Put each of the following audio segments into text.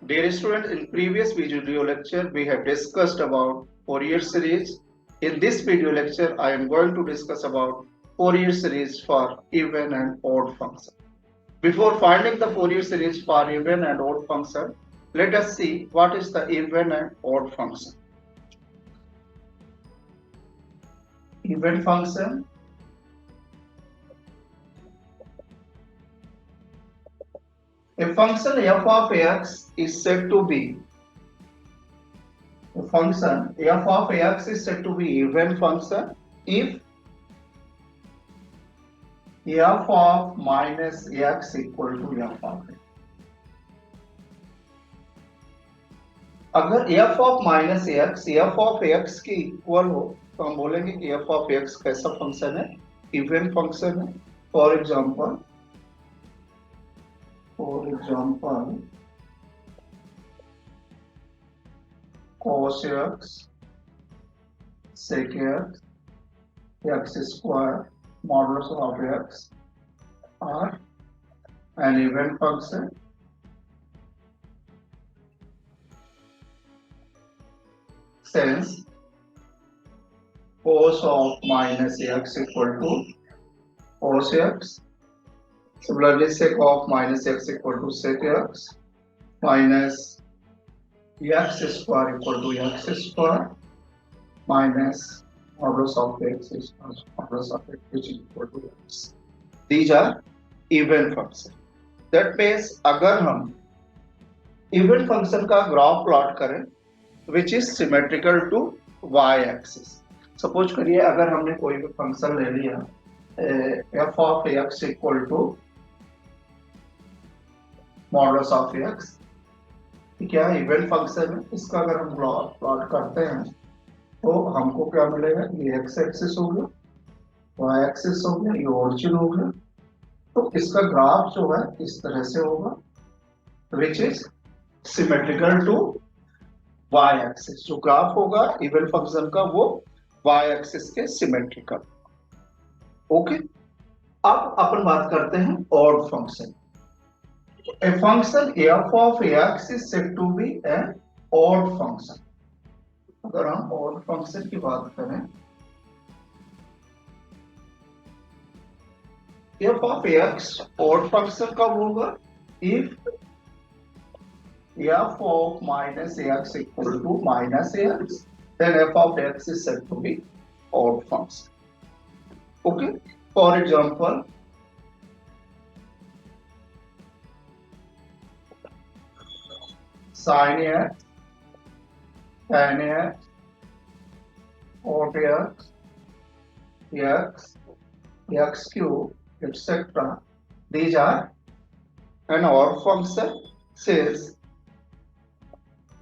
Dear students, in previous video lecture, we have discussed about Fourier series. In this video lecture, I am going to discuss about Fourier series for even and odd function. Before finding the Fourier series for even and odd function, let us see what is the even and odd function. Even function a function f of x is said to be a function f of x is said to be even function if f of minus x equal to f of x. अगर f of minus x f of x के equal हो तो हम बोलेंगे कि f of x कैसा function है, even function है. For example cos x sec x x square modulus of x are an even function since cos of minus x equal to cos x. Similarly, sec of minus x equal to sec x minus x square equal to x square minus modulus of x is modulus of x which is equal to x. These are even function. That means अगर हम even function का graph plot करें which is symmetrical to y axis. Suppose करिए अगर हमने कोई भी function ले लिया f of x equal to modulus of x, क्या इवन फंक्शन है. इसका अगर हम प्लॉट करते हैं तो हमको क्या मिलेगा, ये x एक्सिस हो गया, y एक्सिस हो गया, ये ओरिजिन हो गया. तो इसका ग्राफ जो है इस तरह से होगा which is symmetrical to y axis. जो ग्राफ होगा इवन फंक्शन का वो y एक्सिस के सिमेट्रिकल. ओके, अब अपन बात करते हैं odd function. A function f of x is said to be an odd function. अगर हम odd function की बात करें, f of x odd function कब होगा, if f of minus x equal to minus x, then f of x is said to be odd function. Okay, for example, sin x, tan x, cot x, x, x cube, etc. These are an odd function since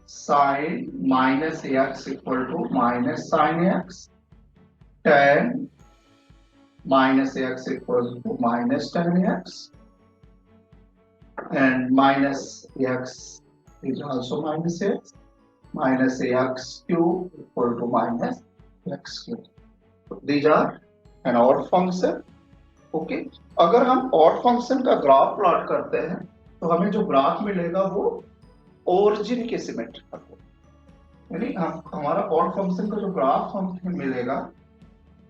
sin minus x equal to minus sin x, tan minus x equals to minus tan x, and minus x is also minus x, minus x cube equal to minus x cube. So these are an odd function. Okay, अगर हम odd function का graph plot करते हैं तो हमें जो graph मिलेगा वो ओरिजिन के सिमेट्रिकल होगा. यानी हमारा ऑड फंक्शन का जो ग्राफ हमें मिलेगा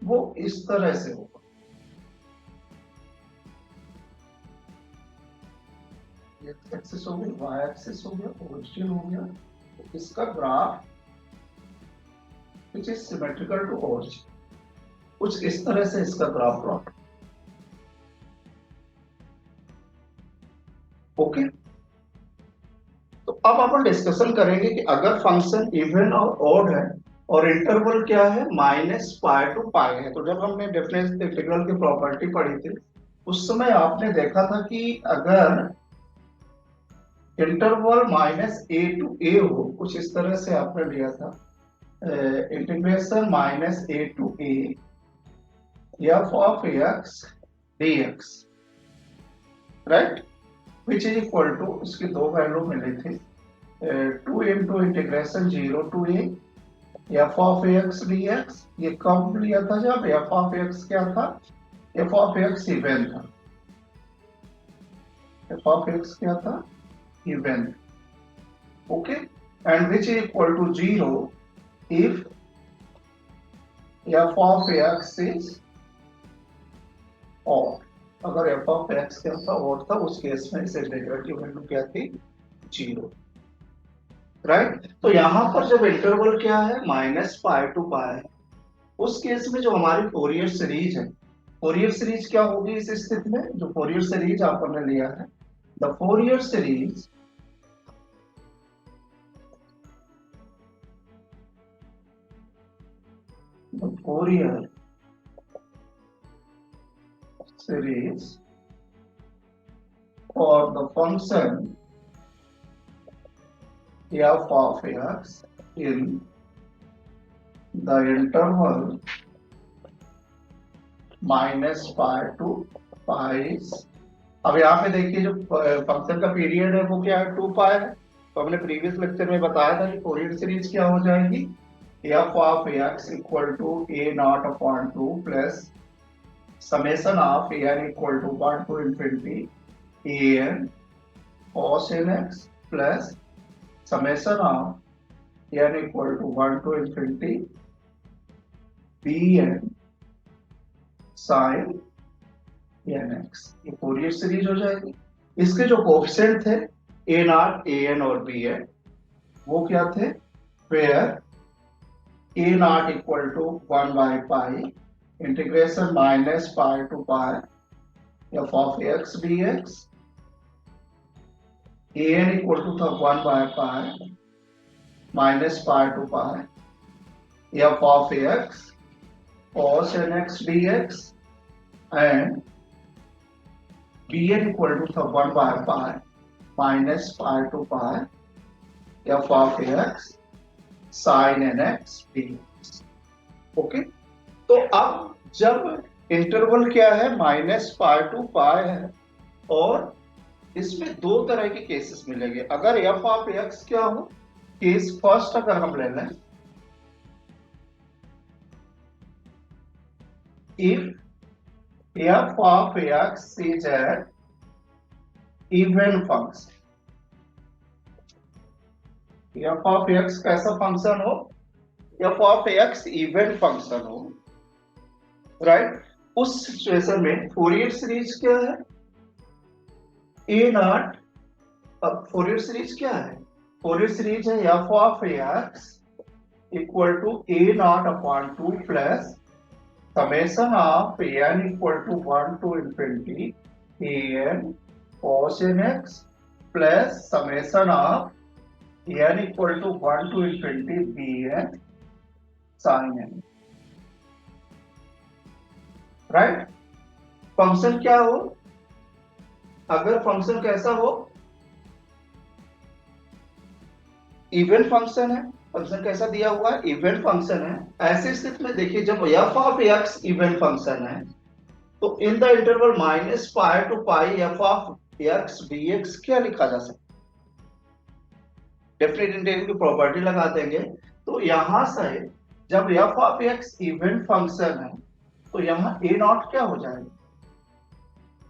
वो इस तरह से होगा. एक्स एक्सिस हो गया, वाई एक्सिस हो गया, ओरिजिन हो गया. तो इसका graph which is symmetrical to origin, कुछ इस तरह से इसका ग्राफ प्लॉट. ओके, तो अब अपन डिस्कशन करेंगे कि अगर फंक्शन इवन और ऑड है और इंटरवल क्या है, माइनस पाई टू पाई है. तो जब हमने डिफरेंस इंटीग्रल की प्रॉपर्टी पढ़ी थी उस समय आपने देखा था कि अगर interval minus A to A हो, कुछ इस तरह से आपने लिया था, integration minus A to A F of X D X, right, which is equal to, इसकी दो वैल्यू मिली थी, 2 into integration 0 to A F of X D X. ये कब लिया था, जब एफ ऑफ एक्स क्या था, एफ ऑफ एक्स इवन था. एफ ऑफ एक्स क्या था, even. Okay, and which is equal to 0 if F of X is odd. अगर एफ ऑफ एक्स क्या था, ऑड था, उस केस में इस इंटीग्रल की वैल्यू क्या थी, 0। राइट, तो यहां पर जब इंटरवल क्या है, -π to π है, उस केस में जो हमारी फोरियर सीरीज है, फोरियर सीरीज क्या होगी इस स्थिति में, जो फोरियर सीरीज आपने लिया है, the Fourier series Fourier series for the function f of x in the interval -π to π। अब यहाँ पे देखिए जो फंक्शन का पीरियड है वो क्या है, 2π है। तो हमने प्रीवियस लेक्चर में बताया था कि फोरियर सीरीज क्या हो जाएगी, f of x equal to a0/2 plus summation of n equal to 1 to infinity an cos nx plus summation of n equal to 1 to infinity bn sin nx। ये Fourier series हो जाएगी। इसके जो coefficient थे a0, an और bn, वो क्या थे, where a0 equal to 1/π integration -π to π f of x dx, an equal to था 1/π -π to π f of x cos nx dx, and bn equal to था 1/π -π to π f of x sin nx dx। Okay, तो अब जब interval क्या है, -π to π है, और इसमें दो तरह के केसेस मिलेंगे। अगर f ऑफ x क्या हो, केस फर्स्ट अगर हम ले लें, if f of x is an even function, f of x कैसा फंक्शन हो, f of x even function हो, राइट, उस सिचुएशन में फोरियर सीरीज क्या है, a0। अब फोरियर सीरीज क्या है, फोरियर सीरीज है f of x equal to a0/2 plus summation of n equal to 1 to infinity an cos nx plus summation of n equal to 1 to infinity bn sin n। Right, function क्या हो, अगर function कैसा हो, even function है, function कैसा दिया हुआ है, इवन फंक्शन है, ऐसी स्थिति में देखिए जब f of x even function है, तो in the interval -π to π f of x dx क्या लिखा जा सकता है, डेफिनेट इंटीग्रल की प्रॉपर्टी लगा देंगे। तो यहां से जब f of x even function है, तो यहां a0 क्या हो जाएगा,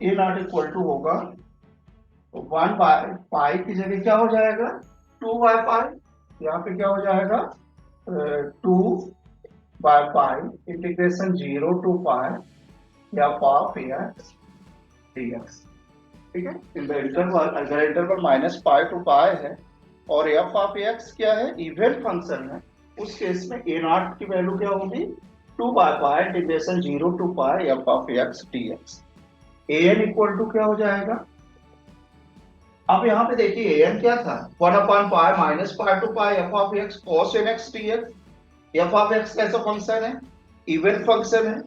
a0 इक्वल टू होगा 1/π की जगह क्या हो जाएगा, 2/π। यहाँ पे क्या हो जाएगा, 2/π integration 0 to π f of x dx। ठीक है, इन द इंटरवल, अगर इंटरवल -π to π है और f ऑफ x क्या है, इवन फंक्शन है, उस केस में a0 की वैल्यू क्या होगी, 2/π integration 0 to π f of x dx। an equal to क्या हो जाएगा, अब यहाँ पे देखिए an क्या था, 1/π -π to π f of x cos nx dx। f of x कैसा फंक्शन है, इवन फंक्शन है,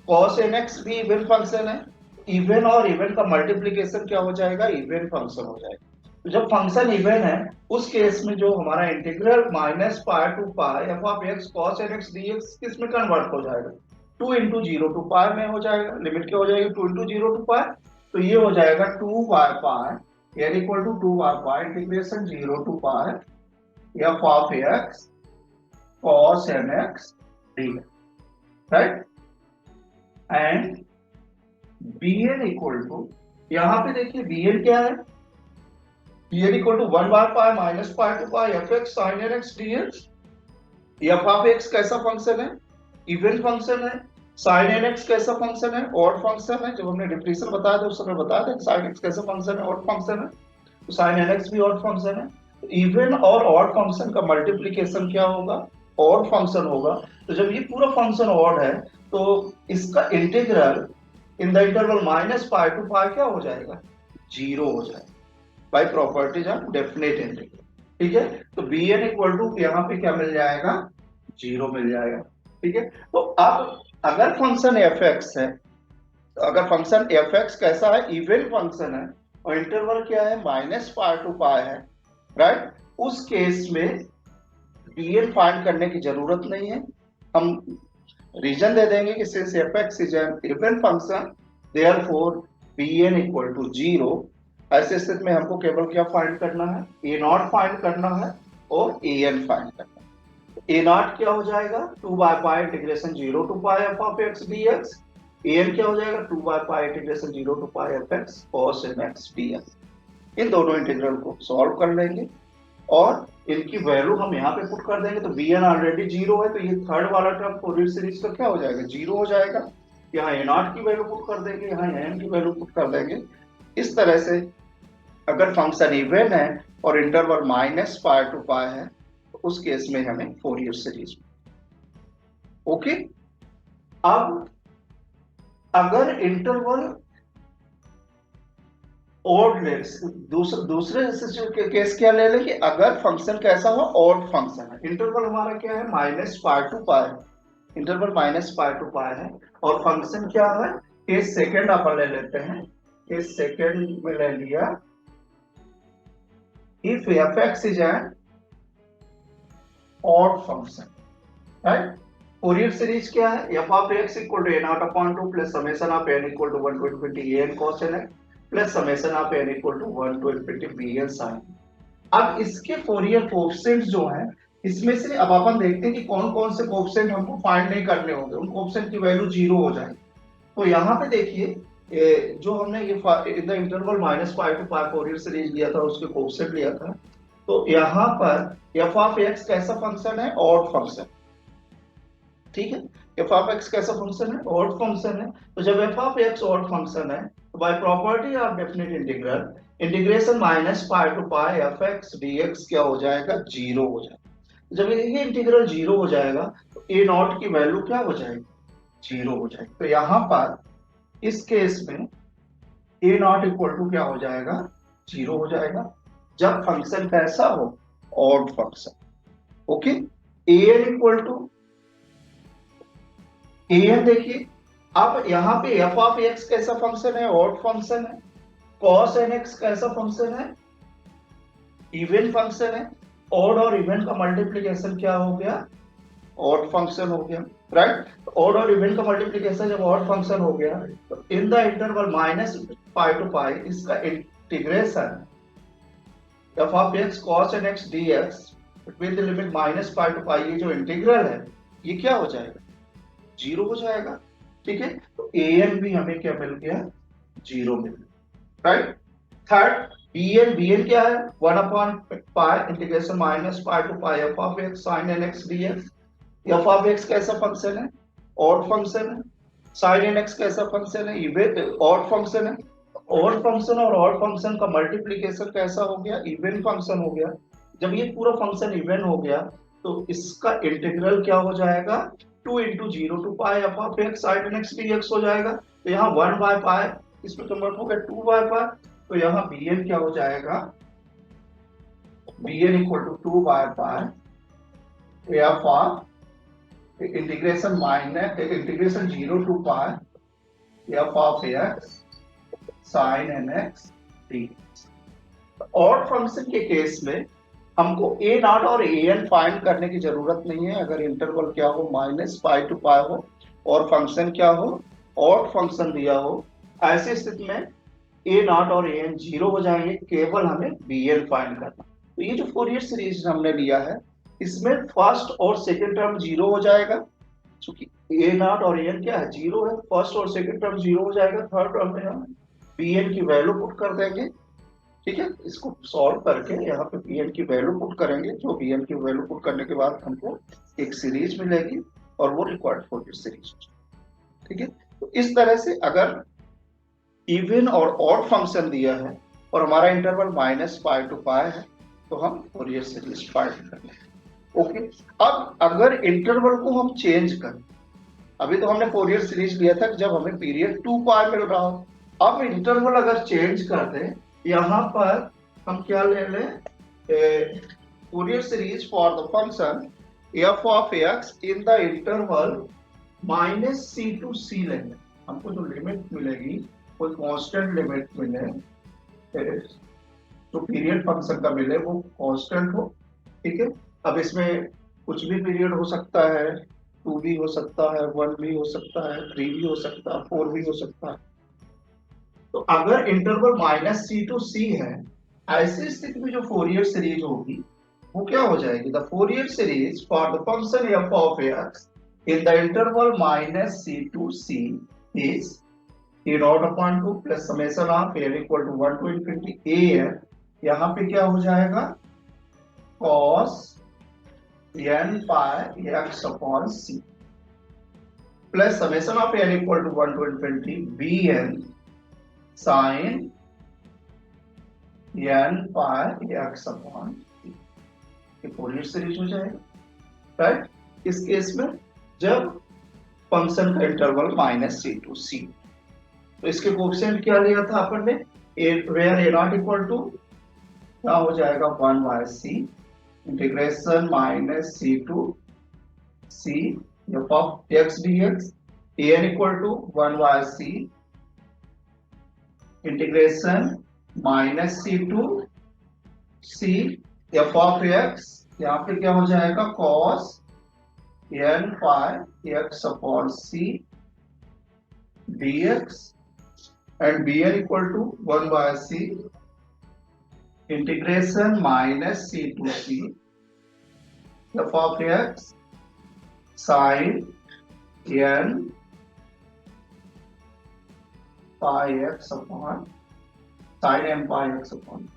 cos nx भी इवन फंक्शन है, इवन और इवन का मल्टीप्लिकेशन क्या हो जाएगा, इवन फंक्शन हो जाएगा। तो जब फंक्शन इवन है, उस केस में जो हमारा integral -π to π f of x cos nx dx किस में कन्वर्ट हो जाएगा, 2 into 0 to π में हो जाएगा, लिमिट क्या हो जाएगी, 2 into 0 to π, तो ये हो जाएगा 2/π n equal to 2/π integration 0 to π f of x cos nx dx, right, and bn equal to, यहां पे देखिए bn क्या है, Bn equal to 1 by pi minus pi to pi F X sine N X D X. F of X कैसा function है? Even function है। Sine N X कैसा function है? ऑड फंक्शन है। जब हमने डिफरेंशियल बताया था उस समय बताया था साइन एक्स कैसा फंक्शन है? ऑड फंक्शन है। तो साइन एन एक्स भी ऑड फंक्शन है। तो इवन और ऑड फंक्शन का मल्टीप्लीकेशन क्या होगा? ऑड फंक्शन होगा। तो जब ये पूरा फंक्शन ऑड है तो इसका integral in the interval minus pi to pi क्या हो जाएगा? जीरो हो जाएगा by properties of definite integral. ठीक है, तो बी एन इक्वल टू यहाँ पे क्या मिल जाएगा? जीरो मिल जाएगा। ठीक है, तो अब अगर फंक्शन एफ एक्स है, तो अगर फंक्शन एफ एक्स कैसा है? इवन फंक्शन है और इंटरवल क्या है? माइनस पाई टू पाई है, राइट? उस केस में bn फाइंड करने की जरूरत नहीं है। हम रीजन दे देंगे कि since F X is an even function therefore bn equal to zero. ऐसे स्थिति में हमको केवल क्या फाइंड करना है? ए नॉट फाइंड करना है और ए एन फाइंड करना है। ए नॉट क्या हो जाएगा? 2 by pi integration 0 to pi F of X dx। A N क्या हो जाएगा? 2 by pi integration 0 to pi F X cos nx dx। इन दोनों इंटीग्रल को सॉल्व कर लेंगे और इनकी वैल्यू हम यहाँ पे पुट कर देंगे। तो बी एन ऑलरेडी जीरो है, तो ये थर्ड वाला टर्म फोरियर सीरीज का क्या हो जाएगा? जीरो हो जाएगा। यहाँ ए नॉट की वैल्यू पुट कर देंगे, यहाँ एन की वैल्यू पुट कर देंगे। इस तरह से अगर फंक्शन इवन है और interval minus pi to pi है तो उस केस में हमें फोरियर सीरीज। ओके, अब अगर इंटरवल ऑड ले, दूसरे केस क्या ले लें कि अगर फंक्शन कैसा हो? ऑड फंक्शन है। इंटरवल हमारा क्या है? Minus pi to pi. Interval minus pi to pi है और फंक्शन क्या है? केस सेकंड अपन ले लेते हैं। केस सेकंड में ले लिया, if F X is an odd function, right? Fourier series क्या है? F of X equal to A nought upon 2 plus summation of N equal to 1 to infinity a n cos n x plus summation of n equal to 1 to infinity b n sin। अब इसके Fourier coefficients जो हैं, इसमें से अब अपन देखते हैं कि कौन कौन से कोएफिशिएंट हमको फाइंड नहीं करने होंगे, उन कोएफिशिएंट की वैल्यू जीरो हो जाएगी। तो यहाँ पे देखिए जो हमने ये in the interval minus pi to pi Fourier series लिया था, उसके कोएफिशिएंट लिया था। तो यहाँ पर एफ ऑफ एक्स कैसा फंक्शन है? Odd function. ठीक है, एफ ऑफ एक्स कैसा फंक्शन है? ऑड फंक्शन है। तो जब F of X odd function है तो by property of definite integral integration minus pi to pi F X DX क्या हो जाएगा? जीरो हो जाएगा। जब ये इंटीग्रल जीरो हो जाएगा तो ए नॉट की वैल्यू क्या हो जाएगी? जीरो हो जाएगी। तो यहाँ पर इस केस में ए नॉट इक्वल टू क्या हो जाएगा? जीरो हो जाएगा जब फंक्शन कैसा हो? Odd function. Okay, A N equal to A N देखिए, अब यहाँ पे एफ ऑफ एक्स कैसा फंक्शन है? ऑड फंक्शन है। cos nx कैसा फंक्शन है? इवन फंक्शन है। ऑड और इवन का मल्टीप्लीकेशन क्या हो गया? ऑड फंक्शन हो गया, राइट? ऑड और इवन का मल्टीप्लीकेशन जब ऑड फंक्शन हो गया तो in the interval minus pi to pi इसका integration F of X cos nx dx with the limit minus pi to pi, ये जो इंटीग्रल है ये क्या हो जाएगा? जीरो हो जाएगा। ठीक है, तो ए एन भी हमें क्या मिल गया? जीरो मिल गया, राइट? थर्ड बी एन क्या है? 1 upon pi integration minus pi to pi F of X sine N X DX. F of X कैसा फंक्शन है? ऑड फंक्शन है। साइन एन एक्स कैसा फंक्शन है? इवन ऑड फंक्शन है। Odd function और odd function का multiplication कैसा हो गया? इवन फंक्शन हो गया। जब ये पूरा फंक्शन इवन हो गया तो इसका इंटीग्रल क्या हो जाएगा? 2 into zero to pi F of X sine X DX हो जाएगा। तो यहाँ 1 बाय पाई इसमें कन्वर्ट हो गया 2 बाय पाई। तो यहाँ बी एन क्या हो जाएगा? B N equal to 2 by pi F of integration minus integration 0 to pi F of X sine N X DX. Odd function के केस में हमको ए नॉट और ए एन फाइंड करने की जरूरत नहीं है। अगर इंटरवल क्या हो? माइनस पाई टू पाई हो और फंक्शन क्या हो? ऑड फंक्शन दिया हो, ऐसी स्थिति में ए नॉट और ए एन जीरो हो जाएंगे, केवल हमें बी एन फाइंड करना। तो ये जो फोरियर सीरीज हमने लिया है इसमें फर्स्ट और सेकंड टर्म जीरो हो जाएगा, क्योंकि ए नॉट और ए एन क्या है? जीरो है। फर्स्ट और सेकंड टर्म जीरो हो जाएगा। थर्ड टर्म में हम बी एन की वैल्यू पुट कर देंगे। ठीक है, इसको सॉल्व करके यहाँ पे bn की वैल्यू पुट करेंगे, जो bn की वैल्यू पुट करने के बाद हमको एक सीरीज मिलेगी और वो रिक्वायर्ड फोरियर सीरीज। ठीक है, तो इस तरह से अगर इवन और ऑड फंक्शन दिया है और हमारा इंटरवल -π to π है तो हम फोरियर सीरीज फाइंड करेंगे। ओके, अब अगर इंटरवल को हम चेंज करें, अभी तो हमने फोरियर सीरीज लिया था जब हमें पीरियड 2π मिल रहा हो, अब इंटरवल अगर चेंज कर दें, यहाँ पर हम क्या ले लें, Fourier series for the function f of x in the interval -c to c लेंगे। हमको जो लिमिट मिलेगी कोई कांस्टेंट लिमिट मिले, जो पीरियड फंक्शन का मिले वो कांस्टेंट हो। ठीक है, अब इसमें कुछ भी पीरियड हो सकता है, 2 भी हो सकता है, 1 भी हो सकता है, 3 भी हो सकता है, 4 भी हो सकता है। तो अगर इंटरवल -c to c है, ऐसी स्थिति में जो फोरियर सीरीज होगी वो क्या हो जाएगी, the Fourier series for the function f of x in the interval -c to c is T0/2 plus summation of n equal to 1 to infinity an, यहाँ पे क्या हो जाएगा cos n pi x upon c plus summation of n equal to 1 to infinity bn sin n pi x upon c, ये Fourier series हो जाएगा, right. इस case में जब फंक्शन का इंटरवल -c to c, तो इसके कोएफिशिएंट क्या लिया था अपन ने, where a nought equal to क्या हो जाएगा 1/c integration -c to c f of x dx, an equal to 1/c integration -c to c f of x, यहाँ पे क्या हो जाएगा cos n pi x upon c dx and bn equal to 1/c integration -c to c f of x sin n pi x upon sin n pi x upon,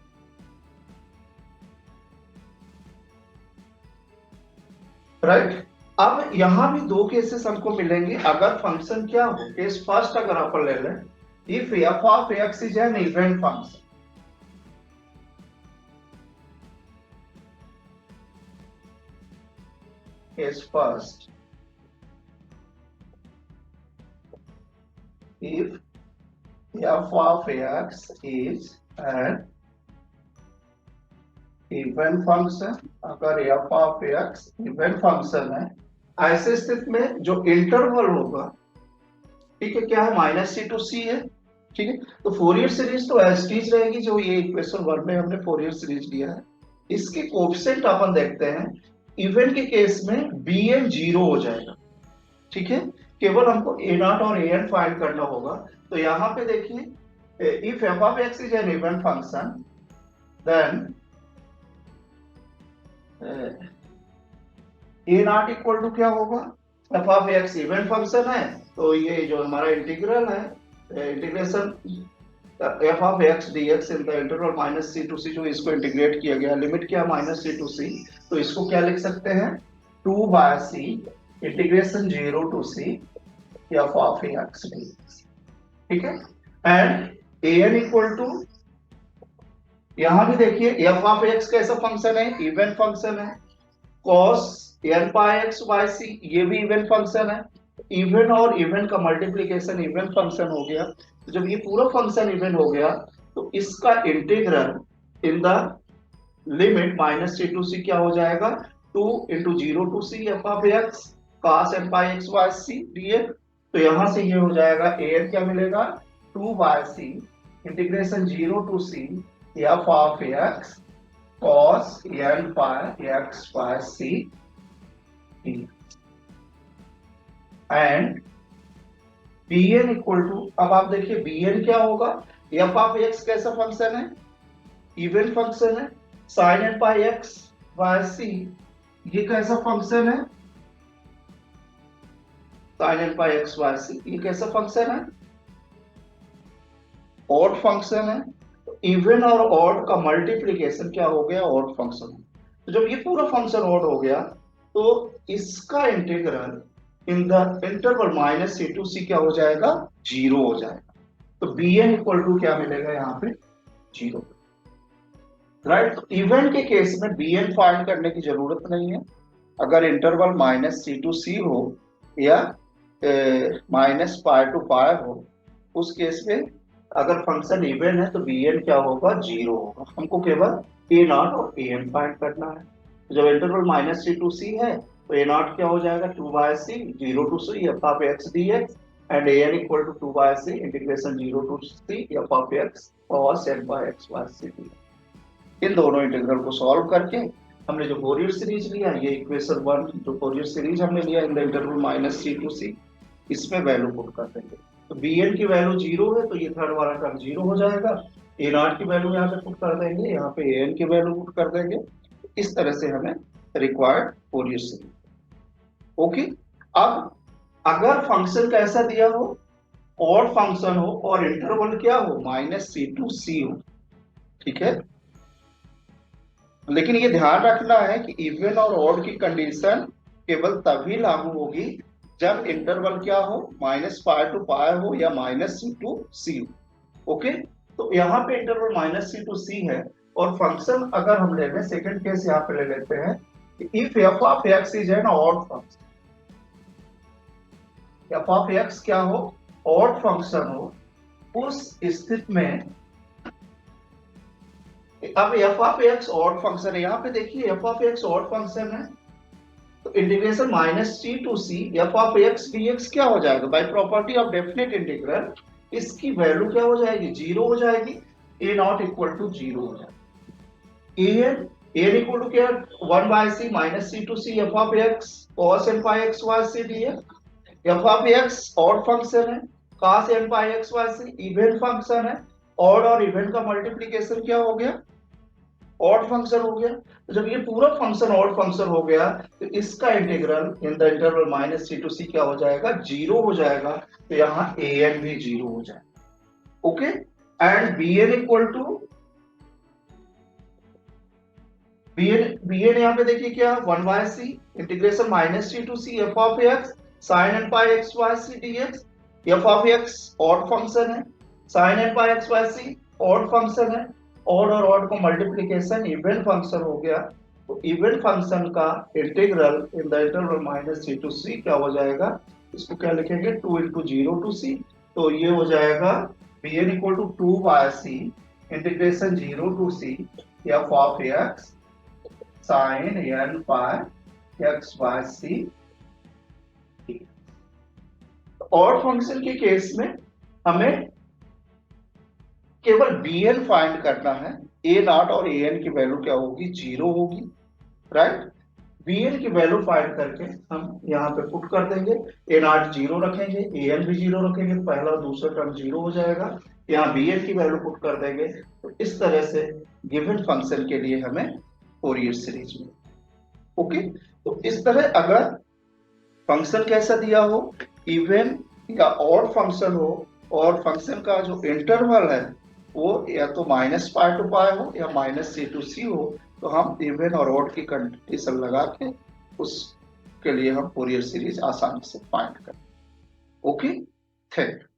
right. अब यहां भी दो cases हमको मिलेंगे अगर function क्या हो, case first अगर अपन ले लें, if f of x is an even function, case first, if f of x is an even function, अगर f of x even function है, ऐसे स्थिति में जो इंटरवल होगा, ठीक है, क्या है -c to c है। ठीक है, तो फोरियर सीरीज तो एस्टीज रहेगी जो ये इक्वेशन 1 में हमने फोरियर सीरीज लिया है। इसके कोएफिशिएंट अपन देखते हैं, इवन के केस में bn 0 हो जाएगा। ठीक है, केवल हमको a0 और an फाइंड करना होगा। तो यहाँ पे देखिए, if f of x is an even function then a0 equal to क्या होगा, f of x even function है तो ये जो हमारा इंटीग्रल है, integration f of x dx in the interval -c to c, जो इसको इंटीग्रेट किया गया, लिमिट क्या -c to c, तो इसको क्या लिख सकते हैं 2/c integration 0 to c f of x dx। ठीक है, एंड an इक्वल टू, यहां भी देखिए f of x कैसा फंक्शन है, इवन फंक्शन है, cos n pi x by c ये भी इवन फंक्शन है, इवन और इवन का मल्टीप्लिकेशन इवन फंक्शन हो गया। तो जब ये पूरा फंक्शन इवन हो गया तो इसका integral in the limit -c to c क्या हो जाएगा 2 × 0 to c f of x cos n pi x by c dx। तो यहां से ये हो जाएगा an क्या मिलेगा 2/c integration 0 to c f of x cos n pi x by c and bn equal to, अब आप देखिए bn क्या होगा, f of x कैसा फंक्शन है, इवन फंक्शन है, sin n pi x by c ये कैसा फंक्शन है, sin n pi x by c ये कैसा फंक्शन है, ऑड फंक्शन है। तो इवन और ऑड का मल्टीप्लीकेशन क्या हो गया, ऑड फंक्शन। तो जब ये पूरा फंक्शन ऑड हो गया तो इसका integral in the interval minus C to C क्या हो जाएगा, जीरो हो जाएगा। तो बी एन इक्वल टू क्या मिलेगा यहाँ पे, जीरो। राइट, तो इवन के केस में बी एन फाइंड करने की जरूरत नहीं है। अगर इंटरवल माइनस सी टू सी हो या माइनस पाई टू पाई हो, उस केस में अगर फंक्शन इवन है तो बी एन क्या होगा, जीरो होगा। हमको केवल ए नॉट और ए एन फाइंड करना है। तो जब interval minus C to C है तो ए नॉट क्या हो जाएगा, two by C zero to C F of X D X, and A N equal to by C integration zero to C F of X cos n by X by C D. इन दोनों integral को solve करके हमने जो Fourier series लिया, ये equation one जो Fourier series हमने लिया in the interval minus C to C, इसमें वैल्यू पुट कर देंगे। तो बी एन की वैल्यू जीरो है तो ये थर्ड वाला टर्म जीरो हो जाएगा। ए नॉट की वैल्यू यहाँ पे पुट कर देंगे, यहाँ पे ए एन की वैल्यू पुट कर देंगे। इस तरह से हमें रिक्वायर्ड फोरियर सीरीज। ओके, अब अगर फंक्शन कैसा दिया हो, ऑड फंक्शन हो और इंटरवल क्या हो, माइनस सी टू सी हो, ठीक है। लेकिन ये ध्यान रखना है कि इवन और ऑड की कंडीशन केवल तभी लागू होगी जब इंटरवल क्या हो, माइनस पाई टू पाई हो या माइनस सी टू सी हो। ओके, तो यहाँ पे interval minus C to C है और फंक्शन अगर हम ले लें, सेकंड केस यहाँ पे ले लेते हैं, if F of X is an odd function, F of X क्या हो, ऑड फंक्शन हो, उस स्थिति में अब F of X odd function है, यहाँ पे देखिए F of X odd function है तो integration minus C to C F of X D X क्या हो जाएगा, by property of definite integral इसकी वैल्यू क्या हो जाएगी, जीरो हो जाएगी। A nought equal to zero हो जाएगी। ए एन इक्वल टू क्या, one by C minus C to C F of X cos n pi X by C D X. F of X odd function है, cos n pi X by C even function है। Odd और even का multiplication क्या हो गया, odd function हो गया। तो जब ये पूरा फंक्शन ऑड फंक्शन हो गया तो इसका integral in the interval minus C to C क्या हो जाएगा, जीरो हो जाएगा। तो यहाँ ए एन भी जीरो हो जाएगा। Okay, and B N equal to B N यहाँ पे देखिए क्या, one by C integration minus C to C F of X sine N pi X by C D X. F of X odd function है, sine N pi X by C odd function है, odd और odd को multiplication even function हो गया। तो even function का integral in the interval minus C to C क्या हो जाएगा, इसको क्या लिखेंगे, two into zero to C. तो ये हो जाएगा B N equal to two by C integration zero to C F of X sine N pi X by C. Odd function के केस में हमें केवल बी एन फाइंड करना है, ए नॉट और ए एन की वैल्यू क्या होगी, जीरो होगी। राइट, बी एन की वैल्यू फाइंड करके हम यहाँ पे पुट कर देंगे, ए नॉट जीरो रखेंगे, ए एन भी जीरो रखेंगे, तो पहला और दूसरा टर्म जीरो हो जाएगा। यहाँ बी एन की वैल्यू पुट कर देंगे। तो इस तरह से गिवन फंक्शन के लिए हमें फोरियर सीरीज में। ओके, तो इस तरह अगर फंक्शन कैसा दिया हो, इवन या ऑड फंक्शन हो और फंक्शन का जो इंटरवल है वो या तो माइनस पाई टू पाई हो या माइनस सी टू सी हो, तो हम इवन और ऑड की कंडीशन लगा के उसके लिए हम फोरियर सीरीज आसानी से फाइंड करें। Okay, thank you.